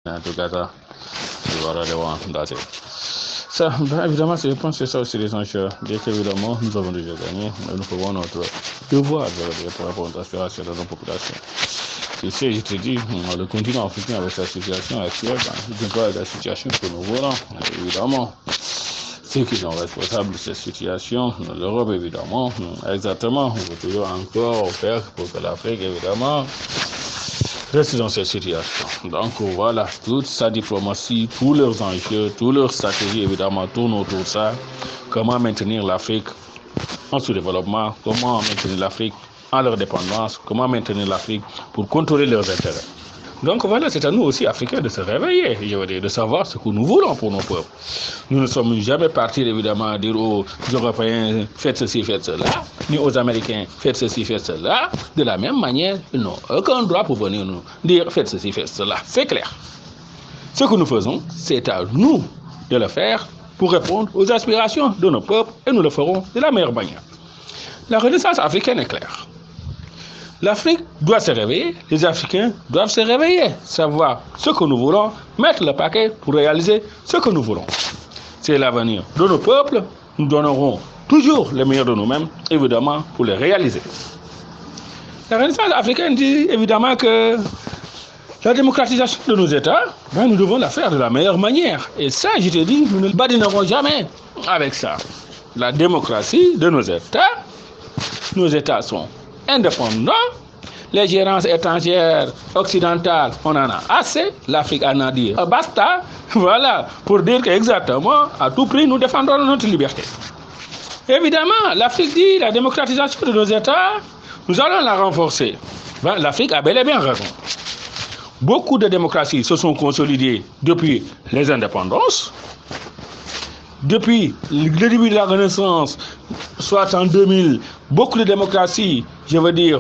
En tout cas, ça, voilà, that's it. Ça, ben, évidemment, je pense que c'est ça aussi les enjeux. Bien qu'évidemment, nous avons déjà gagné, mais nous faisons notre devoir pour répondre à l'aspiration de nos populations. Tu sais, je te dis, le continent africain avec sa situation actuelle, il n'est pas la situation que nous voulons, évidemment. Ceux qui sont responsables de cette situation, l'Europe évidemment, exactement, on veut toujours encore faire pour que l'Afrique évidemment reste dans cette situation. Donc voilà, toute sa diplomatie, tous leurs enjeux, toutes leurs stratégies évidemment tournent autour de ça. Comment maintenir l'Afrique en sous-développement, comment maintenir l'Afrique en leur dépendance, comment maintenir l'Afrique pour contrôler leurs intérêts. Donc voilà, c'est à nous aussi, Africains, de se réveiller, je veux dire, de savoir ce que nous voulons pour nos peuples. Nous ne sommes jamais partis, évidemment, à dire aux Européens, faites ceci, faites cela, ni aux Américains, faites ceci, faites cela. De la même manière, ils n'ont aucun droit pour venir nous dire, faites ceci, faites cela. C'est clair. Ce que nous faisons, c'est à nous de le faire pour répondre aux aspirations de nos peuples, et nous le ferons de la meilleure manière. La renaissance africaine est claire. L'Afrique doit se réveiller, les Africains doivent se réveiller, savoir ce que nous voulons, mettre le paquet pour réaliser ce que nous voulons. C'est l'avenir de nos peuples, nous donnerons toujours le meilleur de nous-mêmes, évidemment, pour le réaliser. La Renaissance africaine dit évidemment que la démocratisation de nos États, nous devons la faire de la meilleure manière. Et ça, je te dis, nous ne badinerons jamais avec ça. La démocratie de nos États sont indépendants, les gérances étrangères occidentales, on en a assez, l'Afrique en a dit basta, voilà, pour dire qu'exactement, à tout prix, nous défendrons notre liberté. Évidemment, l'Afrique dit la démocratisation de nos États, nous allons la renforcer. L'Afrique a bel et bien raison. Beaucoup de démocraties se sont consolidées depuis les indépendances. Depuis le début de la Renaissance, soit en 2000, beaucoup de démocraties, je veux dire,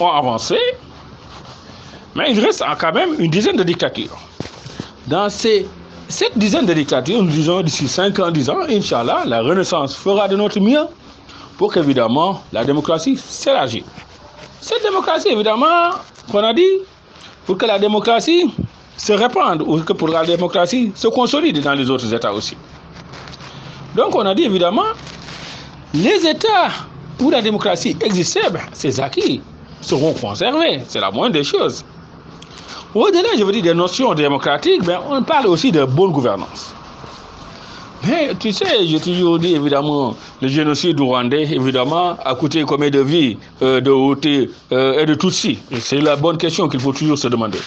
ont avancé, mais il reste quand même une dizaine de dictatures. Dans cette dizaine de dictatures, nous disons d'ici 5 ans, 10 ans, Inch'Allah, la Renaissance fera de notre mieux pour qu'évidemment la démocratie s'élargisse. Cette démocratie, évidemment, qu'on a dit, pour que la démocratie se répande, ou que pour la démocratie se consolide dans les autres États aussi. Donc on a dit évidemment, les États où la démocratie existait, ces acquis seront conservés, c'est la moindre des choses. Au-delà, je veux dire, des notions démocratiques, on parle aussi de bonne gouvernance. Mais tu sais, j'ai toujours dit évidemment, le génocide rwandais, évidemment, a coûté combien de vies de Hutus et de Tutsis. C'est la bonne question qu'il faut toujours se demander.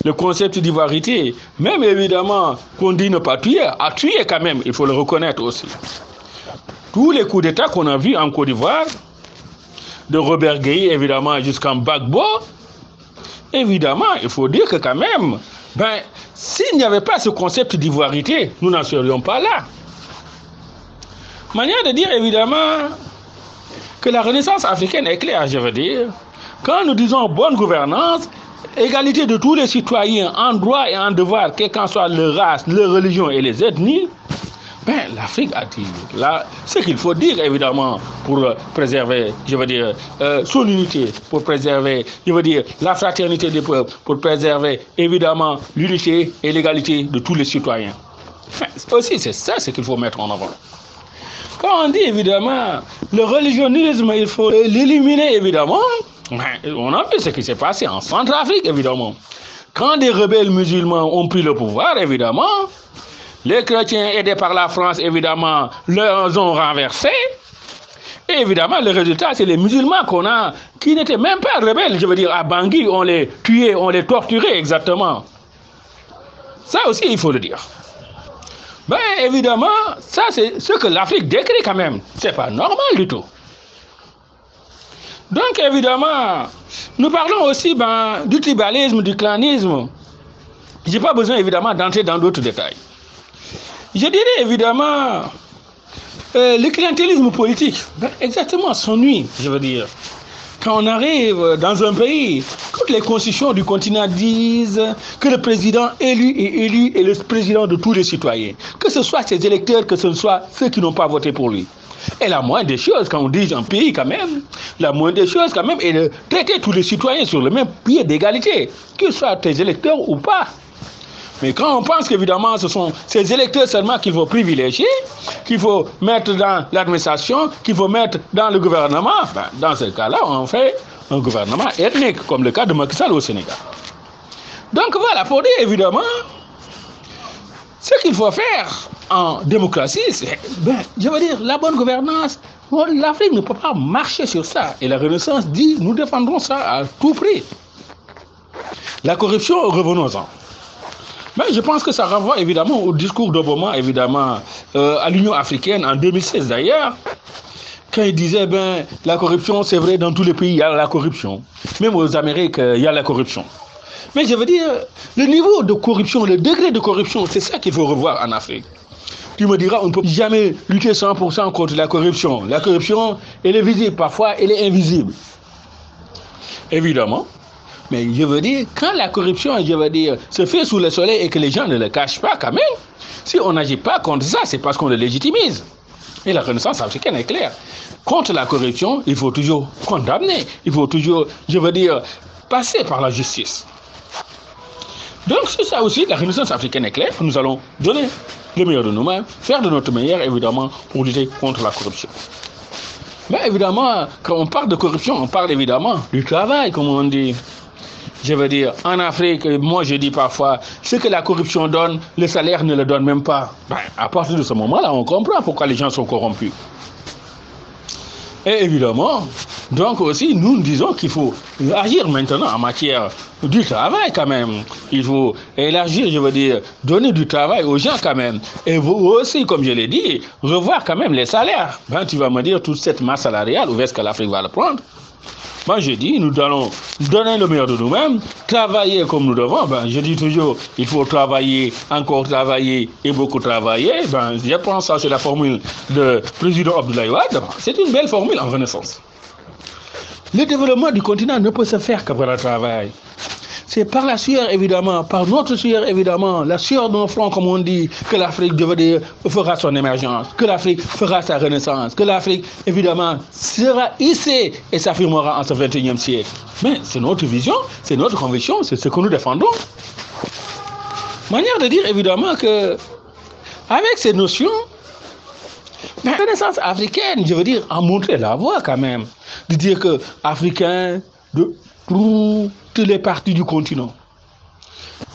Le concept d'ivoirité, même évidemment qu'on dit ne pas tuer, a tué quand même, il faut le reconnaître aussi. Tous les coups d'État qu'on a vus en Côte d'Ivoire, de Robert Gueye évidemment jusqu'en Gbagbo, évidemment, il faut dire que quand même, s'il n'y avait pas ce concept d'ivoirité, nous n'en serions pas là. Manière de dire évidemment que la Renaissance africaine est claire, je veux dire. Quand nous disons bonne gouvernance, égalité de tous les citoyens en droit et en devoir, quelle qu'en soit leur race, leur religion et les ethnies, l'Afrique a dit là ce qu'il faut dire évidemment pour préserver, je veux dire, son unité, pour préserver, je veux dire, la fraternité des peuples, pour préserver évidemment l'unité et l'égalité de tous les citoyens. Aussi, c'est ça ce qu'il faut mettre en avant. Quand on dit évidemment le religionnisme, il faut l'éliminer évidemment. On a vu ce qui s'est passé en Centrafrique, évidemment. Quand des rebelles musulmans ont pris le pouvoir, évidemment, les chrétiens aidés par la France, évidemment, les ont renversés. Et évidemment, le résultat, c'est les musulmans qu'on a, qui n'étaient même pas rebelles. Je veux dire, à Bangui, on les tuait, on les torturait, exactement. Ça aussi, il faut le dire. Évidemment, ça, c'est ce que l'Afrique décrit quand même. C'est pas normal du tout. Donc évidemment, nous parlons aussi du tribalisme, du clanisme. Je n'ai pas besoin évidemment d'entrer dans d'autres détails. Je dirais évidemment, le clientélisme politique, exactement s'ennuie, je veux dire. Quand on arrive dans un pays, toutes les constitutions du continent disent que le président élu est le président de tous les citoyens. Que ce soit ses électeurs, que ce soit ceux qui n'ont pas voté pour lui. Et la moindre des choses, quand on dit un pays quand même, la moindre des choses quand même est de traiter tous les citoyens sur le même pied d'égalité, qu'ils soient tes électeurs ou pas. Mais quand on pense qu'évidemment ce sont ces électeurs seulement qu'il faut privilégier, qu'il faut mettre dans l'administration, qu'il faut mettre dans le gouvernement, ben, dans ce cas-là, on fait un gouvernement ethnique, comme le cas de Macky Sall au Sénégal. Donc voilà, pour dire évidemment, ce qu'il faut faire en démocratie, c'est, je veux dire, la bonne gouvernance. L'Afrique ne peut pas marcher sur ça. Et la Renaissance dit, nous défendrons ça à tout prix. La corruption, revenons-en. Mais je pense que ça renvoie évidemment au discours d'Obama, évidemment, à l'Union africaine en 2016 d'ailleurs, quand il disait, la corruption, c'est vrai, dans tous les pays, il y a la corruption. Même aux Amériques, il y a la corruption. Mais je veux dire, le niveau de corruption, le degré de corruption, c'est ça qu'il faut revoir en Afrique. Tu me diras, on ne peut jamais lutter 100% contre la corruption. La corruption, elle est visible, parfois elle est invisible. Évidemment. Mais je veux dire, quand la corruption, je veux dire, se fait sous le soleil et que les gens ne le cachent pas quand même, si on n'agit pas contre ça, c'est parce qu'on le légitimise. Et la Renaissance africaine est claire. Contre la corruption, il faut toujours condamner. Il faut toujours, je veux dire, passer par la justice. Donc c'est ça aussi, la Renaissance africaine est claire. Nous allons donner le meilleur de nous-mêmes, faire de notre meilleur, évidemment, pour lutter contre la corruption. Mais évidemment, quand on parle de corruption, on parle évidemment du travail, comme on dit. Je veux dire, en Afrique, moi je dis parfois, ce que la corruption donne, le salaire ne le donne même pas. À partir de ce moment-là, on comprend pourquoi les gens sont corrompus. Et évidemment, donc aussi, nous disons qu'il faut agir maintenant en matière du travail quand même. Il faut élargir, je veux dire, donner du travail aux gens quand même. Et vous aussi, comme je l'ai dit, revoir quand même les salaires. Tu vas me dire, toute cette masse salariale, où est-ce que l'Afrique va le prendre? Moi, je dis, nous allons donner le meilleur de nous-mêmes, travailler comme nous devons. Je dis toujours, il faut travailler, encore travailler et beaucoup travailler. Je pense que c'est la formule de président Abdoulaye Wade. C'est une belle formule en Renaissance. Le développement du continent ne peut se faire que par le travail. C'est par la sueur, évidemment, par notre sueur, évidemment, la sueur de nos fronts, comme on dit, que l'Afrique fera son émergence, que l'Afrique fera sa renaissance, que l'Afrique, évidemment, sera hissée et s'affirmera en ce 21e siècle. Mais c'est notre vision, c'est notre conviction, c'est ce que nous défendons. Manière de dire, évidemment, que avec ces notions, la renaissance africaine, je veux dire, a montré la voie quand même, de dire que Africains, de toutes les parties du continent,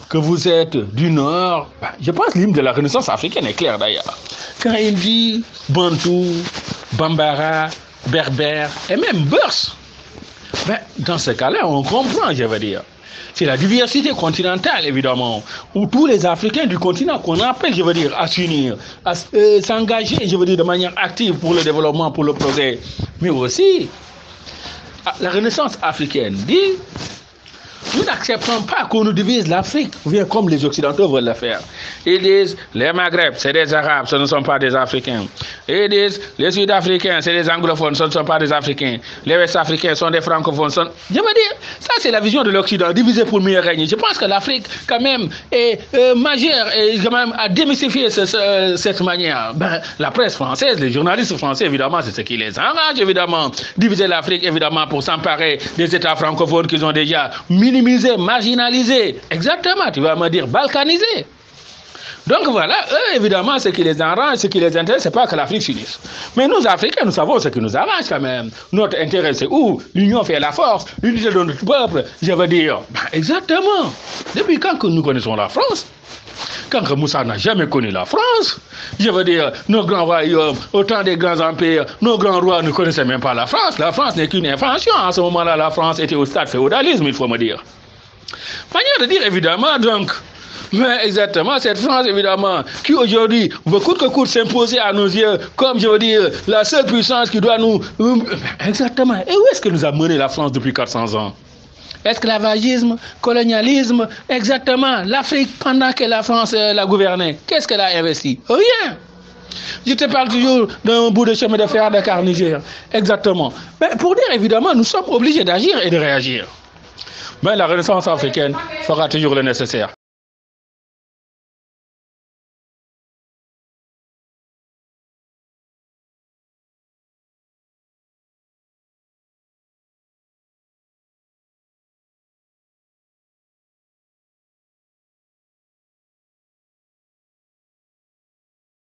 que vous êtes du Nord, je pense que l'hymne de la Renaissance africaine est clair d'ailleurs. Quand il dit Bantou, Bambara, Berbère et même Beurs, dans ce cas-là, on comprend, je veux dire. C'est la diversité continentale, évidemment, où tous les Africains du continent qu'on appelle, je veux dire, à s'unir, à s'engager, je veux dire, de manière active pour le développement, pour le progrès. Mais aussi, la Renaissance africaine dit, nous n'acceptons pas qu'on nous divise l'Afrique, comme les Occidentaux veulent le faire. Ils disent, les Maghreb, c'est des Arabes, ce ne sont pas des Africains. Ils disent, les Sud-Africains, c'est des anglophones, ce ne sont pas des Africains. Les Ouest-Africains sont des francophones. Je veux dire, ça c'est la vision de l'Occident, divisé pour mieux régner. Je pense que l'Afrique, quand même, est majeure et quand même a démystifié cette manière. La presse française, les journalistes français, évidemment, c'est ce qui les arrange, évidemment. Diviser l'Afrique, évidemment, pour s'emparer des États francophones qu'ils ont déjà minimisé, marginalisé, exactement, tu vas me dire balkanisé. Donc voilà, eux, évidemment, ce qui les arrange, ce qui les intéresse, c'est pas que l'Afrique s'unisse. Mais nous, Africains, nous savons ce qui nous arrange quand même. Notre intérêt, c'est où l'union fait la force, l'unité de notre peuple. Je veux dire, exactement. Depuis quand que nous connaissons la France? Quand que Moussa n'a jamais connu la France, je veux dire, nos grands royaumes, autant des grands empires, nos grands rois ne connaissaient même pas la France. La France n'est qu'une invention. En ce moment-là, la France était au stade féodalisme, il faut me dire. Manière de dire, évidemment, donc, mais exactement, cette France, évidemment, qui aujourd'hui veut coûte que coûte s'imposer à nos yeux, comme je veux dire, la seule puissance qui doit nous... Exactement. Et où est-ce que nous a mené la France depuis 400 ans? Esclavagisme, colonialisme, exactement. L'Afrique, pendant que la France la gouvernait, qu'est-ce qu'elle a investi? Rien. Je te parle toujours d'un bout de chemin de fer Dakar-Niger. Exactement. Mais pour dire, évidemment, nous sommes obligés d'agir et de réagir. Mais la Renaissance africaine fera toujours le nécessaire.